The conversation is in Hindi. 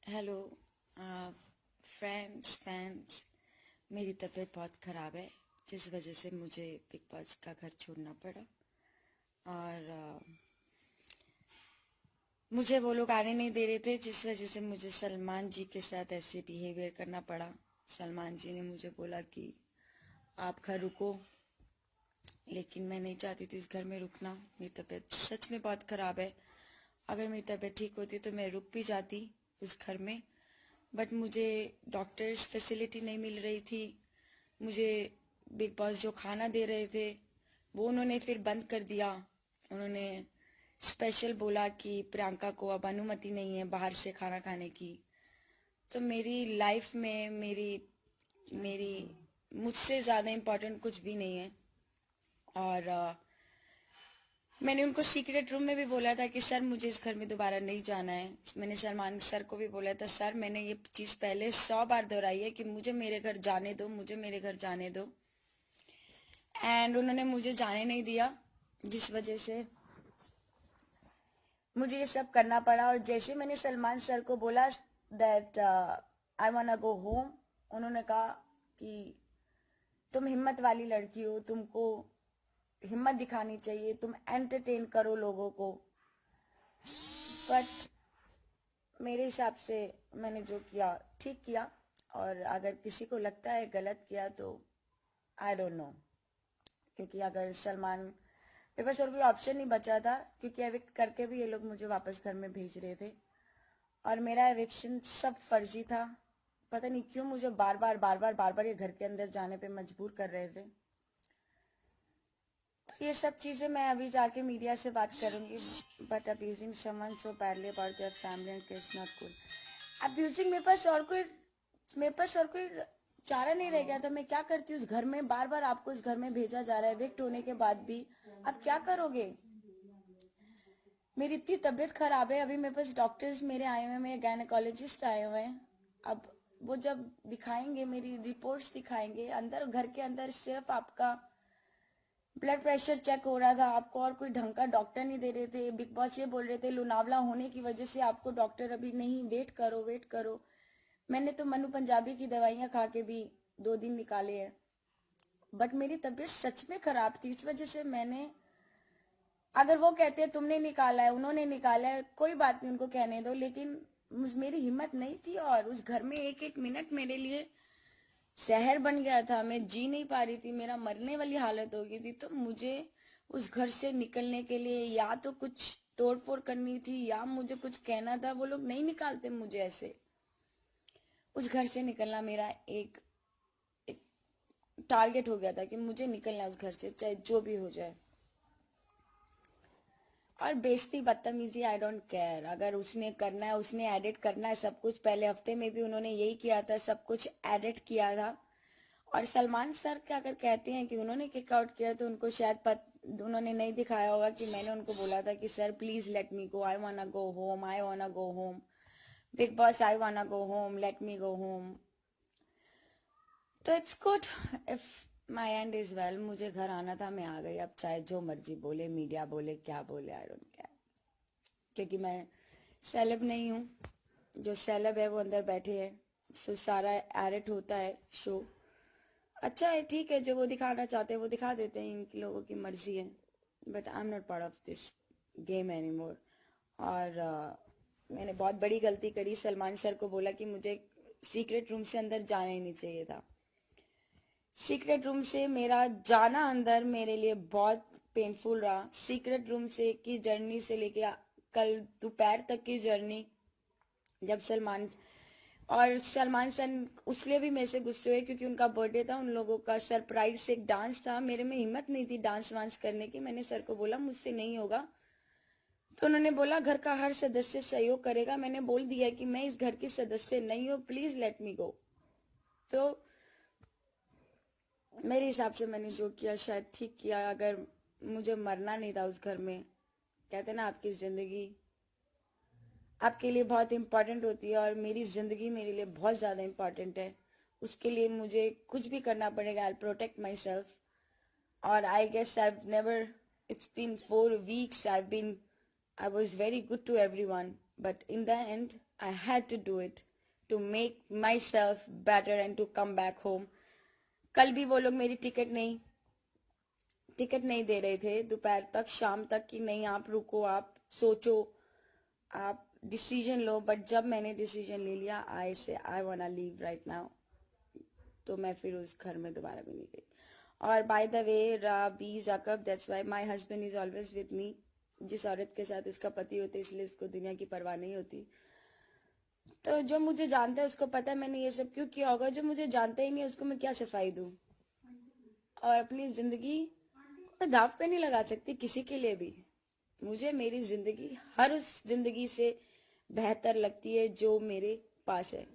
Hello friends fans. मेरी तबीयत बहुत ख़राब है जिस वजह से मुझे बिग बॉस का घर छोड़ना पड़ा। और मुझे वो लोग आने नहीं दे रहे थे, जिस वजह से मुझे सलमान जी के साथ ऐसे बिहेवियर करना पड़ा। सलमान जी ने मुझे बोला कि आप घर रुको, लेकिन मैं नहीं चाहती थी उस घर में रुकना। मेरी तबीयत सच में बहुत ख़राब है। अगर मेरी तबीयत ठीक होती तो मैं रुक भी जाती उस घर में, बट मुझे डॉक्टर्स फैसिलिटी नहीं मिल रही थी। मुझे बिग बॉस जो खाना दे रहे थे वो उन्होंने फिर बंद कर दिया। उन्होंने स्पेशल बोला कि प्रियंका को अब अनुमति नहीं है बाहर से खाना खाने की। तो मेरी लाइफ में मेरी मेरी मुझसे ज़्यादा इम्पोर्टेंट कुछ भी नहीं है। और मैंने उनको सीक्रेट रूम में भी बोला था कि सर मुझे इस घर में दोबारा नहीं जाना है। मैंने सलमान सर को भी बोला था, सर मैंने ये चीज़ पहले 100 बार दोहराई है कि मुझे मेरे घर जाने दो, मुझे मेरे घर जाने दो। एंड उन्होंने मुझे जाने नहीं दिया, जिस वजह से मुझे ये सब करना पड़ा। और जैसे मैंने सलमान सर को बोला that I want go home, उन्होंने कहा कि तुम हिम्मत वाली लड़की हो, तुमको हिम्मत दिखानी चाहिए, तुम एंटरटेन करो लोगों को। बट मेरे हिसाब से मैंने जो किया ठीक किया। और अगर किसी को लगता है गलत किया तो आई डोंट नो, क्योंकि अगर सलमान, मेरे पास और कोई ऑप्शन नहीं बचा था, क्योंकि एविक्ट करके भी ये लोग मुझे वापस घर में भेज रहे थे। और मेरा एविक्शन सब फर्जी था। पता नहीं क्यों मुझे बार बार ये घर के अंदर जाने पे मजबूर कर रहे थे। तो ये सब चीजें मैं अभी जाके मीडिया से बात करूंगी। But abusing someone so badly about their family and kids not cool. Abusing, मेरे पास और कोई चारा नहीं रह गया था। मैं क्या करती उस घर में? बार बार आपको उस घर में भेजा जा रहा है एविक्ट होने के बाद भी। अब क्या करोगे? मेरी इतनी तबीयत खराब है, अभी मेरे पास डॉक्टर्स मेरे आए हुए हैं, मेरे गायनेकोलॉजिस्ट आए हुए हैं। अब वो जब दिखाएंगे, मेरी रिपोर्ट्स दिखाएंगे, अंदर घर के अंदर सिर्फ आपका ब्लड प्रेशर चेक हो रहा था, आपको और कोई ढंग का डॉक्टर नहीं दे रहे थे। बिग बॉस ये बोल रहे थे लोनावला होने की वजह से आपको डॉक्टर अभी नहीं, वेट करो वेट करो। मैंने तो मनु पंजाबी की दवाइयां खा के भी 2 दिन निकाले हैं। बट मेरी तबीयत सच में खराब थी, इस वजह से मैंने, अगर वो कहते हैं तुमने निकाला है, उन्होंने निकाला है, कोई बात नहीं, उनको कहने दो। लेकिन मेरी हिम्मत नहीं थी, और उस घर में एक एक मिनट मेरे लिए शहर बन गया था। मैं जी नहीं पा रही थी, मेरा मरने वाली हालत हो गई थी। तो मुझे उस घर से निकलने के लिए या तो कुछ तोड़फोड़ करनी थी, या मुझे कुछ कहना था। वो लोग नहीं निकालते मुझे ऐसे। उस घर से निकलना मेरा एक टारगेट हो गया था कि मुझे निकलना है उस घर से, चाहे जो भी हो जाए। और बेइज्जती, बदतमीजी, आई डोंट केयर। अगर उसने करना है, उसने एडिट करना है सब कुछ। पहले हफ्ते में भी उन्होंने यही किया था, सब कुछ एडिट किया था। और सलमान सर क्या अगर कहते हैं कि उन्होंने किक आउट किया, तो उनको शायद उन्होंने नहीं दिखाया होगा कि मैंने उनको बोला था कि sir please let me go, I wanna go home, I wanna go home, Bigg Boss I wanna go home, let me go home. तो it's good if my end is well. मुझे घर आना था, मैं आ गई। अब चाहे जो मर्जी बोले, मीडिया बोले, क्या बोले, आई डोंट केयर, क्योंकि मैं सेलेब नहीं हूँ। जो सेलेब है वो अंदर बैठे हैं, सो सारा एडिट होता है शो। अच्छा है, ठीक है, जो वो दिखाना चाहते हैं वो दिखा देते हैं, इनकी लोगों की मर्जी है। But I am not part of this game any more. और मैंने बहुत बड़ी गलती करी। सलमान सर को बोला कि मुझे सीक्रेट रूम से अंदर जाना ही नहीं चाहिए था। सीक्रेट रूम से मेरा जाना अंदर मेरे लिए बहुत पेनफुल रहा। सीक्रेट रूम से की जर्नी से लेके कल दोपहर तक की जर्नी, जब सलमान सर उसलिए भी मेरे से गुस्से हुए क्योंकि उनका बर्थडे था, उन लोगों का सरप्राइज से एक डांस था। मेरे में हिम्मत नहीं थी डांस वांस करने की। मैंने सर को बोला मुझसे नहीं होगा, तो उन्होंने बोला घर का हर सदस्य सहयोग करेगा। मैंने बोल दिया कि मैं इस घर की सदस्य नहीं हूँ, प्लीज लेट मी गो। तो मेरे हिसाब से मैंने जो किया शायद ठीक किया। अगर मुझे मरना नहीं था उस घर में, कहते ना आपकी जिंदगी आपके लिए बहुत इंपॉर्टेंट होती है, और मेरी जिंदगी मेरे लिए बहुत ज्यादा इंपॉर्टेंट है। उसके लिए मुझे कुछ भी करना पड़ेगा, आई प्रोटेक्ट माई सेल्फ। और I guess I never, it's been 4 weeks I been I was very good to everyone, but in the end, I had to do it to make myself better and to come back home. कल भी वो लोग मेरी टिकट नहीं दे रहे थे दोपहर तक, शाम तक, कि नहीं आप रुको, आप सोचो, आप डिसीजन लो। बट जब मैंने डिसीजन ले लिया, I say I want to leave right now, तो मैं फिर उस घर में दोबारा भी नहीं गई। और by the way, B Jacob, that's why my husband is always with me. जिस औरत के साथ उसका पति होता है, इसलिए उसको दुनिया की परवाह नहीं होती। तो जो मुझे जानता है उसको पता है मैंने ये सब क्यों किया होगा। जो मुझे जानता ही नहीं उसको मैं क्या सफाई दूं। और अपनी जिंदगी मैं दाव पे नहीं लगा सकती किसी के लिए भी। मुझे मेरी जिंदगी हर उस जिंदगी से बेहतर लगती है जो मेरे पास है।